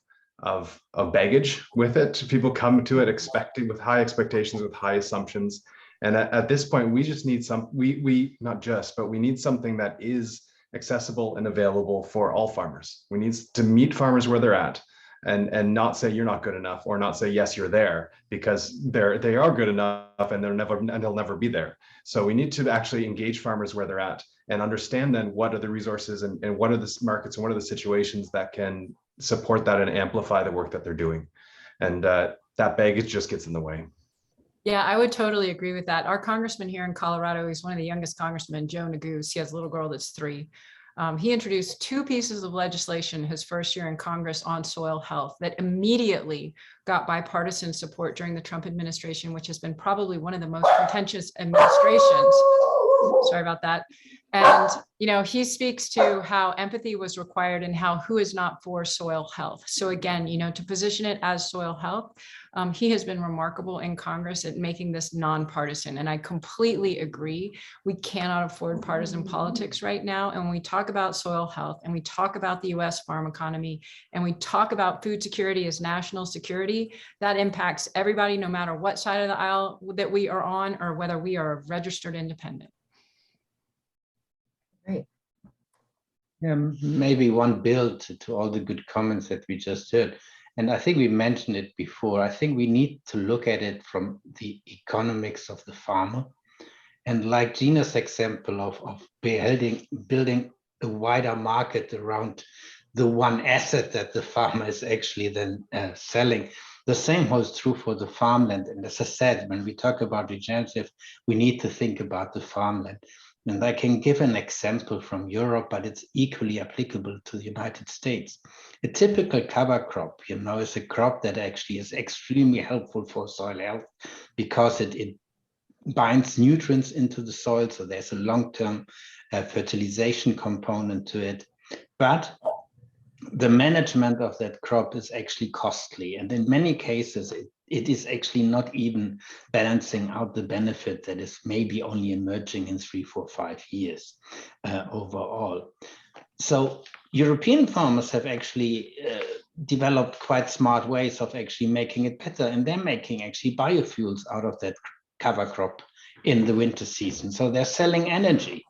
baggage with it. People come to it expecting, with high expectations, with high assumptions. And at this point, we just need we need something that is accessible and available for all farmers. We need to meet farmers where they're at and not say you're not good enough, or not say yes you're there, because they are good enough and they'll never be there. So we need to actually engage farmers where they're at and understand then what are the resources and what are the markets and what are the situations that can support that and amplify the work that they're doing. And that baggage just gets in the way. Yeah, I would totally agree with that. Our congressman here in Colorado, he's one of the youngest congressmen, Joe Neguse. He has a little girl that's 3. He introduced 2 pieces of legislation his first year in Congress on soil health that immediately got bipartisan support during the Trump administration, which has been probably one of the most contentious administrations. Sorry about that. And, you know, he speaks to how empathy was required and who is not for soil health. So again, you know, to position it as soil health, he has been remarkable in Congress at making this nonpartisan. And I completely agree. We cannot afford partisan politics right now. And when we talk about soil health and we talk about the US farm economy and we talk about food security as national security, that impacts everybody, no matter what side of the aisle that we are on or whether we are a registered independent. Great. Yeah, maybe one build to all the good comments that we just heard. And I think we mentioned it before. I think we need to look at it from the economics of the farmer. And like Gina's example of building a wider market around the one asset that the farmer is actually then selling. The same holds true for the farmland. And as I said, when we talk about regenerative, we need to think about the farmland. And I can give an example from Europe, but it's equally applicable to the United States. A typical cover crop, you know, is a crop that actually is extremely helpful for soil health because it binds nutrients into the soil. So there's a long-term fertilization component to it. But the management of that crop is actually costly. And in many cases, it is actually not even balancing out the benefit that is maybe only emerging in 3, 4, 5 years overall. So European farmers have actually developed quite smart ways of actually making it better, and they're making actually biofuels out of that cover crop in the winter season. So they're selling energy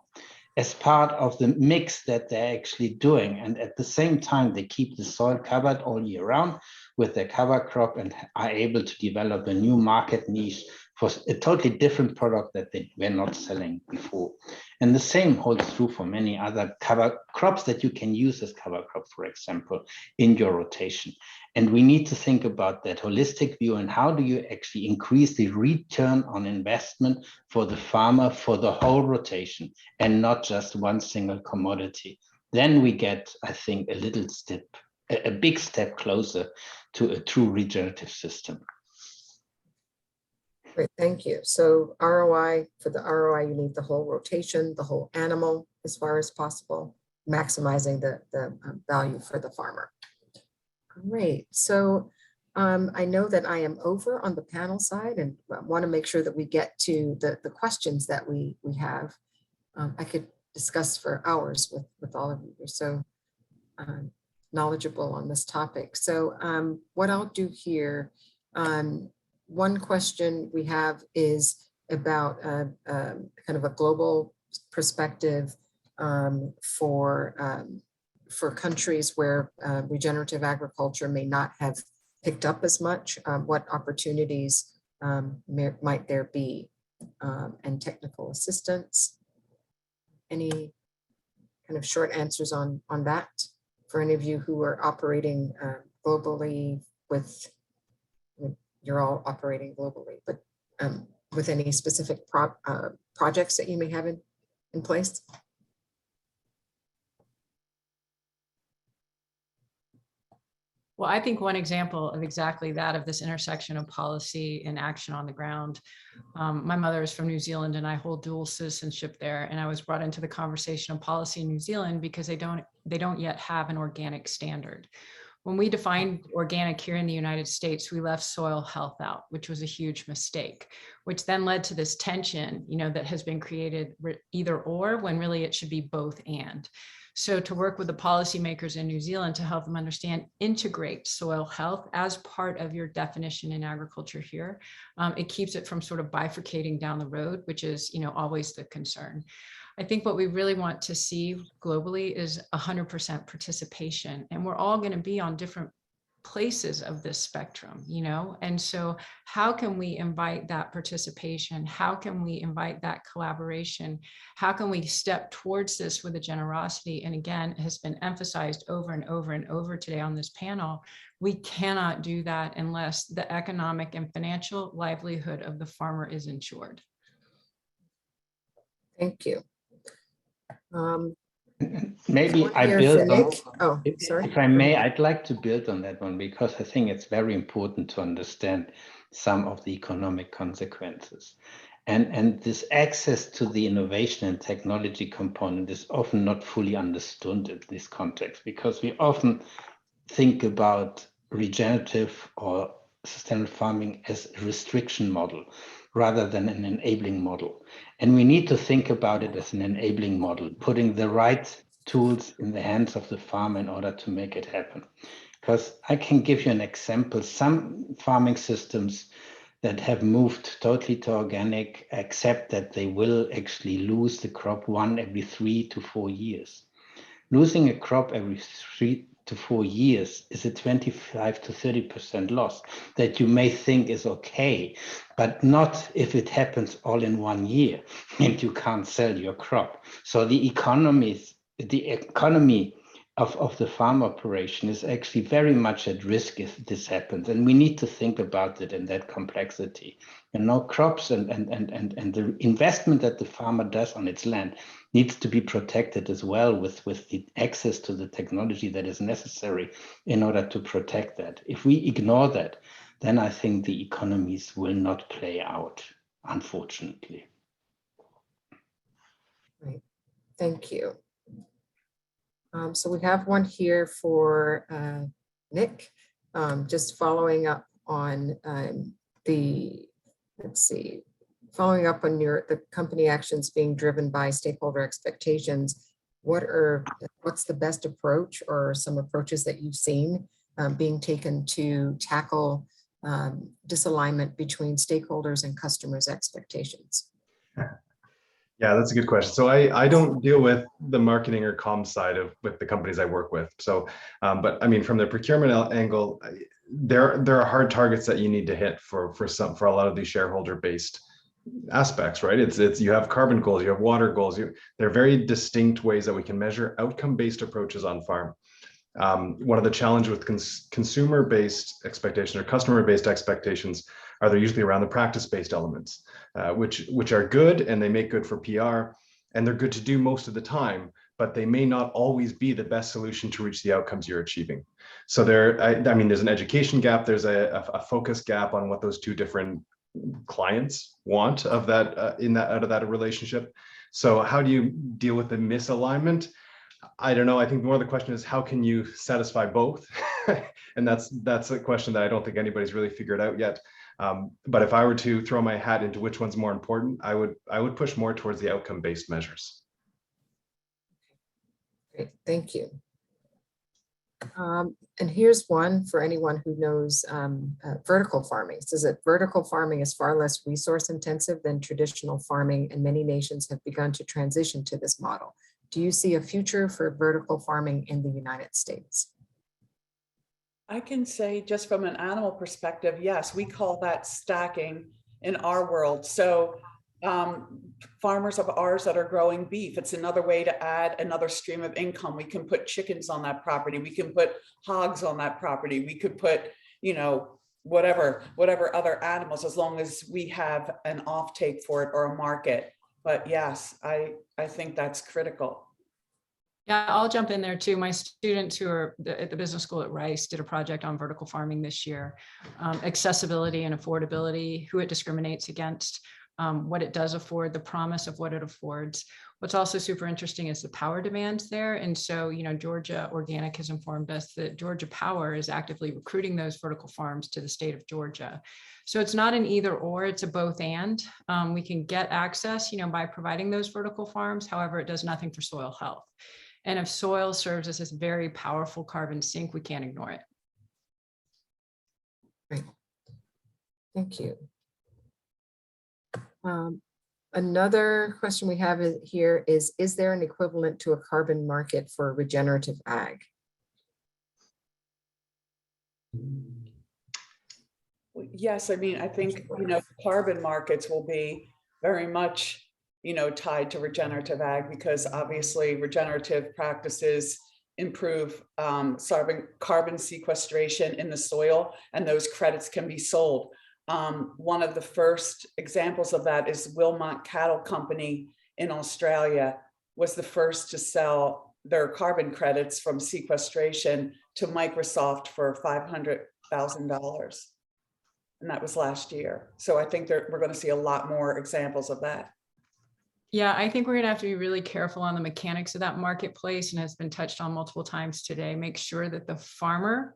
as part of the mix that they're actually doing. And at the same time, they keep the soil covered all year round with their cover crop and are able to develop a new market niche for a totally different product that they were not selling before. And the same holds true for many other cover crops that you can use as cover crop, for example, in your rotation. And we need to think about that holistic view and how do you actually increase the return on investment for the farmer for the whole rotation and not just one single commodity. Then we get, I think, a big step closer to a true regenerative system. Great, thank you. So ROI, for the ROI, you need the whole rotation, the whole animal as far as possible, maximizing the value for the farmer. Great. So I know that I am over on the panel side and want to make sure that we get to the questions that we have. I could discuss for hours with all of you. You're so knowledgeable on this topic. So what I'll do here, one question we have is about kind of a global perspective for countries where regenerative agriculture may not have picked up as much. What opportunities might there be, and technical assistance? Any kind of short answers on that for any of you who are operating globally with, you're all operating globally, but with any specific projects that you may have in place? Well, I think one example of exactly that, of this intersection of policy and action on the ground. My mother is from New Zealand and I hold dual citizenship there. And I was brought into the conversation of policy in New Zealand because they don't yet have an organic standard. When we defined organic here in the United States, we left soil health out, which was a huge mistake, which then led to this tension, that has been created either or, when really it should be both and. So to work with the policymakers in New Zealand to help them understand, integrate soil health as part of your definition in agriculture here, it keeps it from sort of bifurcating down the road, which is, always the concern. I think what we really want to see globally is 100% participation, and we're all going to be on different places of this spectrum, and so how can we invite that participation? How can we invite that collaboration? How can we step towards this with a generosity? And again, it has been emphasized over and over and over today on this panel. We cannot do that unless the economic and financial livelihood of the farmer is ensured. Thank you. Maybe I build on, oh, sorry. if I may, I'd like to build on that one because I think it's very important to understand some of the economic consequences. And this access to the innovation and technology component is often not fully understood in this context, because we often think about regenerative or sustainable farming as a restriction model rather than an enabling model. And we need to think about it as an enabling model, putting the right tools in the hands of the farmer in order to make it happen. Because I can give you an example. Some farming systems that have moved totally to organic accept that they will actually lose the crop every 3 to 4 years. Losing a crop every 3 to 4 years is a 25 to 30% loss that you may think is okay, but not if it happens all in 1 year and you can't sell your crop. So the economy of the farm operation is actually very much at risk if this happens. And we need to think about it in that complexity. Crops and the investment that the farmer does on its land needs to be protected as well with the access to the technology that is necessary in order to protect that. If we ignore that, then I think the economies will not play out, unfortunately. Right. Thank you. So we have one here for Nick, just following up on following up on the company actions being driven by stakeholder expectations. What's the best approach or some approaches that you've seen being taken to tackle disalignment between stakeholders and customers' expectations? Yeah, that's a good question. So I don't deal with the marketing or comm side with the companies I work with. So, but I mean, from the procurement angle, there are hard targets that you need to hit for a lot of these shareholder based aspects, right? It's you have carbon goals, you have water goals. They're very distinct ways that we can measure outcome-based approaches on farm. One of the challenges with consumer-based expectations or customer-based expectations are they're usually around the practice-based elements, which are good and they make good for PR, and they're good to do most of the time, but they may not always be the best solution to reach the outcomes you're achieving. So I mean, there's an education gap, there's a focus gap on what those two different clients want of that out of that relationship. So how do you deal with the misalignment? I don't know. I think more of the question is how can you satisfy both? And that's a question that I don't think anybody's really figured out yet. But if I were to throw my hat into which one's more important, I would push more towards the outcome-based measures. Great, thank you. And here's one for anyone who knows vertical farming. It says that vertical farming is far less resource intensive than traditional farming, and many nations have begun to transition to this model. Do you see a future for vertical farming in the United States? I can say just from an animal perspective, yes, we call that stacking in our world. So farmers of ours that are growing beef, it's another way to add another stream of income. We can put chickens on that property. We can put hogs on that property. We could put, you know, whatever other animals, as long as we have an offtake for it or a market. But yes, I think that's critical. Yeah, I'll jump in there too. My students who are at the business school at Rice did a project on vertical farming this year. Accessibility and affordability, who it discriminates against, what it does afford, the promise of what it affords. What's also super interesting is the power demands there. And so, you know, Georgia Organic has informed us that Georgia Power is actively recruiting those vertical farms to the state of Georgia. So it's not an either or, it's a both and. We can get access, you know, by providing those vertical farms. However, it does nothing for soil health. And if soil serves as this very powerful carbon sink, we can't ignore it. Great. Thank you. Another question we have here is there an equivalent to a carbon market for regenerative ag? Yes, I mean, I think, you know, carbon markets will be very much, you know, tied to regenerative ag, because obviously regenerative practices improve carbon sequestration in the soil, and those credits can be sold. One of the first examples of that is Wilmot Cattle Company in Australia was the first to sell their carbon credits from sequestration to Microsoft for $500,000. And that was last year. So I think we're going to see a lot more examples of that. Yeah, I think we're going to have to be really careful on the mechanics of that marketplace, and has been touched on multiple times today. Make sure that the farmer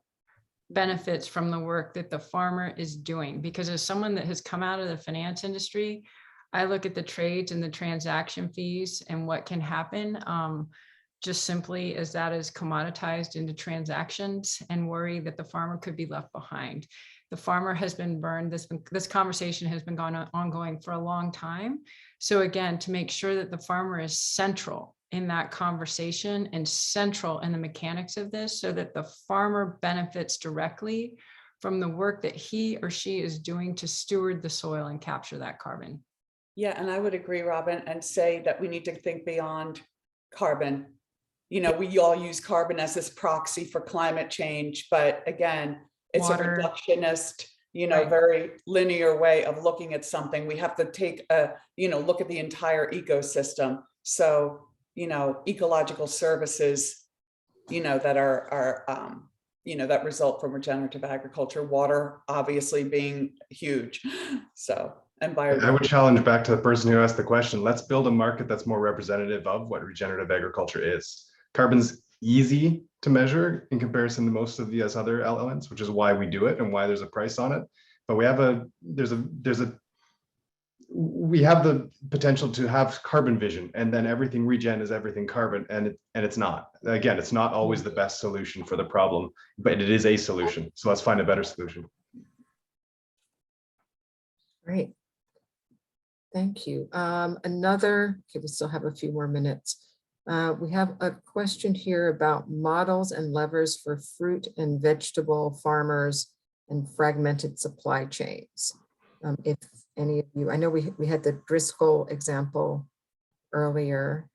benefits from the work that the farmer is doing, because as someone that has come out of the finance industry, I look at the trades and the transaction fees and what can happen just simply as that is commoditized into transactions, and worry that the farmer could be left behind. The farmer has been burned. This conversation has been ongoing for a long time. So again, to make sure that the farmer is central in that conversation and central in the mechanics of this, so that the farmer benefits directly from the work that he or she is doing to steward the soil and capture that carbon. Yeah, and I would agree, Robin, and say that we need to think beyond carbon. You know, we all use carbon as this proxy for climate change, but again, it's Water. A reductionist, you know, Right. very linear way of looking at something. We have to take a, you know, look at the entire ecosystem. So, you know, ecological services, you know, that are you know, that result from regenerative agriculture, water obviously being huge. So, and biodiversity. I would challenge back to the person who asked the question, let's build a market that's more representative of what regenerative agriculture is. Carbon's easy to measure in comparison to most of these other elements, which is why we do it and why there's a price on it. But we have there's a we have the potential to have carbon vision, and then everything regen is everything carbon, and it's not. Again, it's not always the best solution for the problem, but it is a solution. So let's find a better solution. Great. Thank you. Okay, we still have a few more minutes. We have a question here about models and levers for fruit and vegetable farmers and fragmented supply chains. If any of you, I know we had the Driscoll example earlier.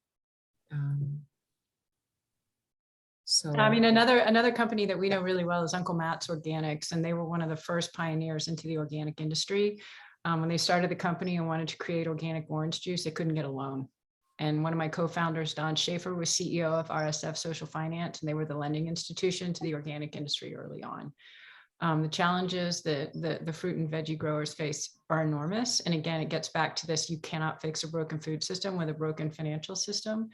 So I mean, another company that we know really well is Uncle Matt's Organics, and they were one of the first pioneers into the organic industry. When they started the company and wanted to create organic orange juice, they couldn't get a loan. And one of my co-founders, Don Schaefer, was CEO of RSF Social Finance, and they were the lending institution to the organic industry early on. The challenges that the fruit and veggie growers face are enormous. And again, it gets back to this: you cannot fix a broken food system with a broken financial system.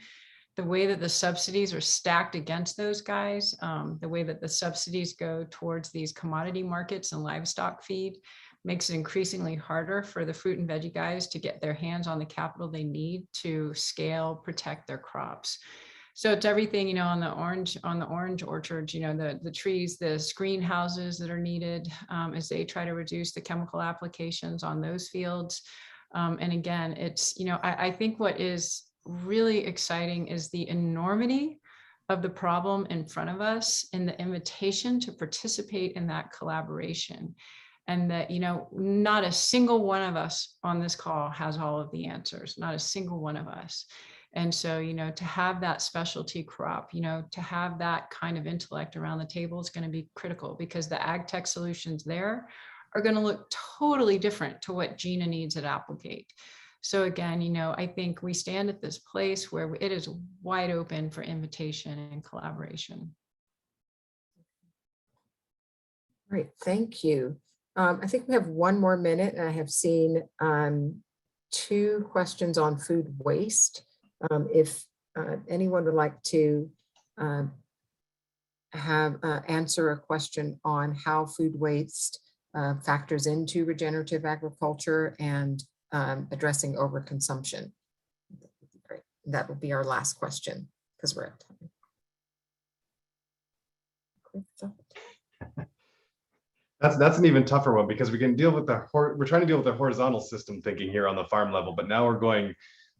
The way that the subsidies are stacked against those guys, the way that the subsidies go towards these commodity markets and livestock feed, makes it increasingly harder for the fruit and veggie guys to get their hands on the capital they need to scale, protect their crops. So it's everything, you know, on the orange orchards, you know, the trees, the screen houses that are needed as they try to reduce the chemical applications on those fields. And again, it's, you know, I think what is really exciting is the enormity of the problem in front of us and the invitation to participate in that collaboration. And that, you know, not a single one of us on this call has all of the answers, not a single one of us. And so, you know, to have that specialty crop, you know, to have that kind of intellect around the table is going to be critical, because the ag tech solutions there are going to look totally different to what Gina needs at Applegate. So again, you know, I think we stand at this place where it is wide open for invitation and collaboration. great, thank you. I think we have one more minute, and I have seen 2 questions on food waste. If anyone would like to answer a question on how food waste factors into regenerative agriculture and addressing overconsumption, that would be great. That will be our last question because we're at time. That's an even tougher one, because we can deal with we're trying to deal with the horizontal system thinking here on the farm level, but now we're going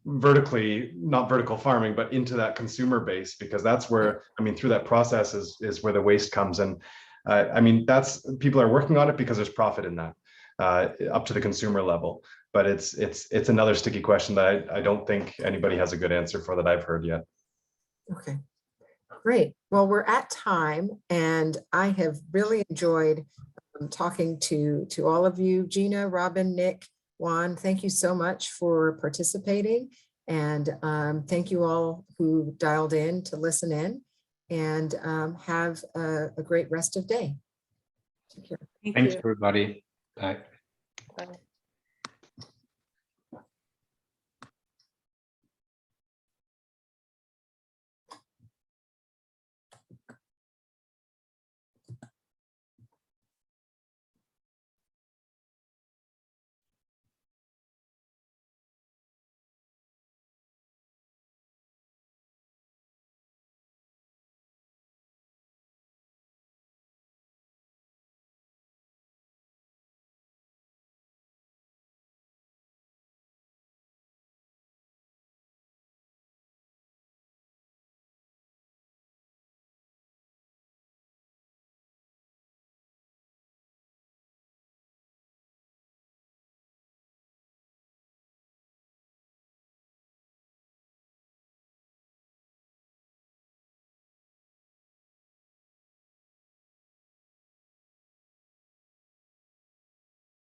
vertically, not vertical farming, but into that consumer base, because that's where, I mean, through that process is where the waste comes. And I mean, people are working on it because there's profit in that up to the consumer level. But it's another sticky question that I don't think anybody has a good answer for that I've heard yet. Okay, great. Well, we're at time, and I have really enjoyed talking to all of you. Gina, Robin, Nick, Juan, thank you so much for participating. And thank you all who dialed in to listen in, and have a great rest of day. Take care. Thanks, everybody. Bye. Bye.